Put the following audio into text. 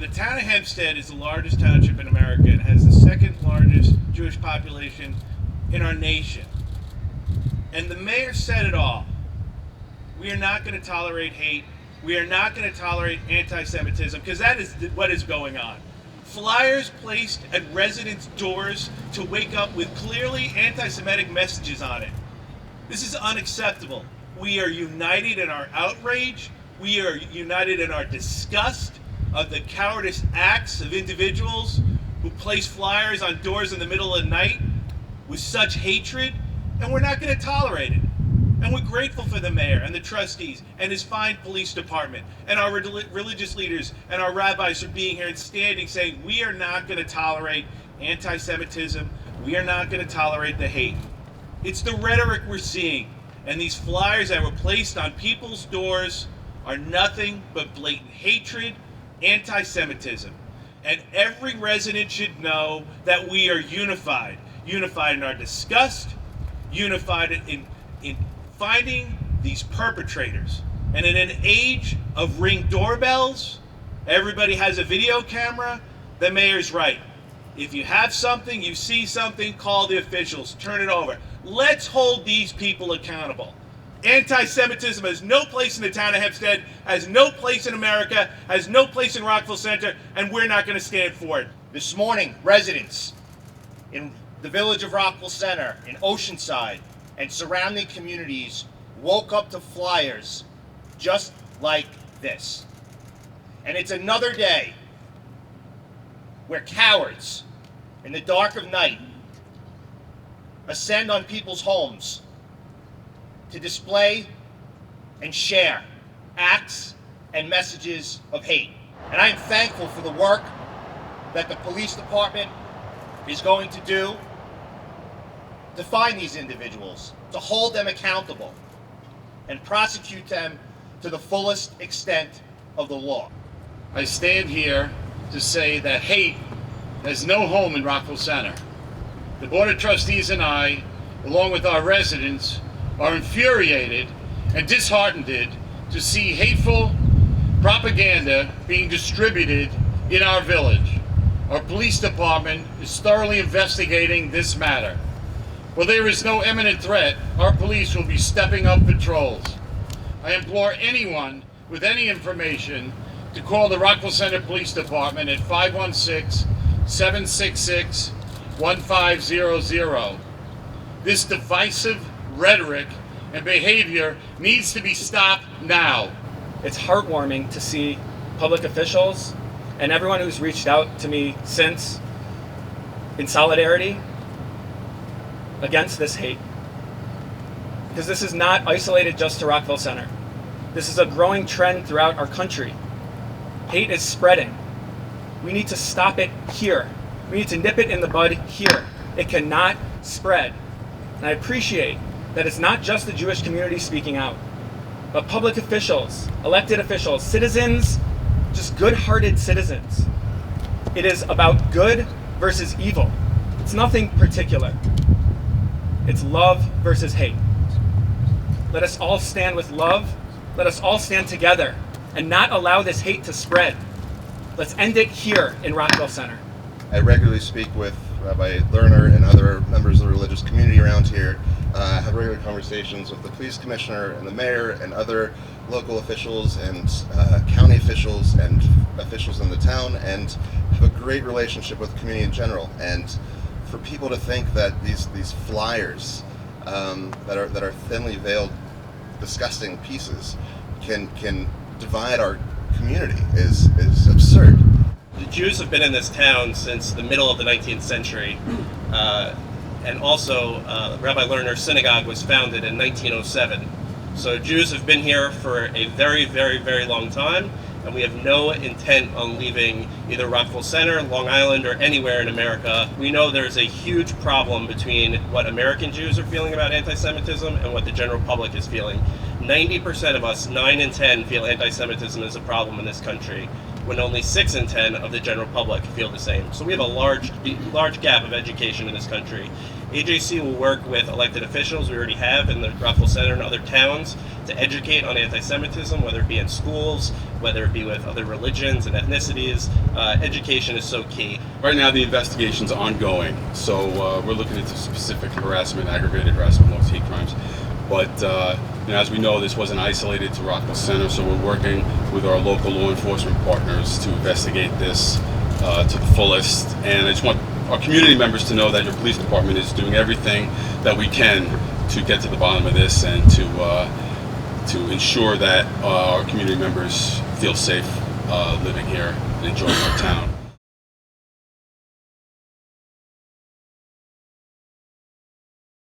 the town of Hempstead is the largest township in America. It has the second largest Jewish population in our nation. And the mayor said it all. We are not going to tolerate hate. We are not going to tolerate anti-Semitism, because that is what is going on. Flyers placed at residents' doors to wake up with clearly anti-Semitic messages on it. This is unacceptable. We are united in our outrage. We are united in our disgust of the cowardice acts of individuals who place flyers on doors in the middle of the night with such hatred, and we're not going to tolerate it. And we're grateful for the mayor and the trustees and his fine police department and our religious leaders and our rabbis for being here and standing saying we are not going to tolerate anti-Semitism. We are not going to tolerate the hate. It's the rhetoric we're seeing, and these flyers that were placed on people's doors are nothing but blatant hatred, anti-Semitism. And every resident should know that we are unified in our disgust, unified in finding these perpetrators. And in an age of Ring doorbells, everybody has a video camera, the mayor's right. If you have something, you see something, call the officials, turn it over. Let's hold these people accountable. Anti-Semitism has no place in the town of Hempstead, has no place in America, has no place in Rockville Center, and we're not going to stand for it. This morning, residents in the village of Rockville Center, in Oceanside, and surrounding communities woke up to flyers just like this. And it's another day where cowards in the dark of night ascend on people's homes to display and share acts and messages of hate. And I am thankful for the work that the police department is going to do to find these individuals, to hold them accountable, and prosecute them to the fullest extent of the law. I stand here to say that hate has no home in Rockville Center. The Board of Trustees and I, along with our residents, are infuriated and disheartened to see hateful propaganda being distributed in our village. Our police department is thoroughly investigating this matter. While there is no imminent threat, our police will be stepping up patrols. I implore anyone with any information to call the Rockville Center Police Department at 516-766-1500. This divisive rhetoric and behavior needs to be stopped now. It's heartwarming to see public officials and everyone who's reached out to me since in solidarity against this hate. Because this is not isolated just to Rockville Center. This is a growing trend throughout our country. Hate is spreading. We need to stop it here. We need to nip it in the bud here. It cannot spread. And I appreciate that it's not just the Jewish community speaking out, but public officials, elected officials, citizens, just good-hearted citizens. It is about good versus evil. It's nothing particular. It's love versus hate. Let us all stand with love. Let us all stand together and not allow this hate to spread. Let's end it here in Rockville Center. I regularly speak with Rabbi Lerner and other members of the religious community around here. I have regular conversations with the police commissioner and the mayor and other local officials and county officials and officials in the town, and have a great relationship with the community in general. And for people to think that these flyers that are thinly veiled, disgusting pieces can divide our community is absurd. The Jews have been in this town since the middle of the 19th century, and also Rabbi Lerner's Synagogue was founded in 1907. So Jews have been here for a very, very, very long time, and we have no intent on leaving either Rockville Center, Long Island, or anywhere in America. We know there's a huge problem between what American Jews are feeling about anti-Semitism and what the general public is feeling. 90% of us, 9 in 10, feel anti-Semitism is a problem in this country, when only 6 in 10 of the general public feel the same. So we have a large gap of education in this country. AJC will work with elected officials we already have in the Rockville Center and other towns to educate on anti-Semitism, whether it be in schools, whether it be with other religions and ethnicities. Education is so key. Right now the investigation's ongoing, so we're looking into specific harassment, aggravated harassment, laws, hate crimes. But as we know, this wasn't isolated to Rockville Center, so we're working with our local law enforcement partners to investigate this to the fullest. And I just want our community members to know that your police department is doing everything that we can to get to the bottom of this and to ensure that our community members feel safe living here and enjoying our town.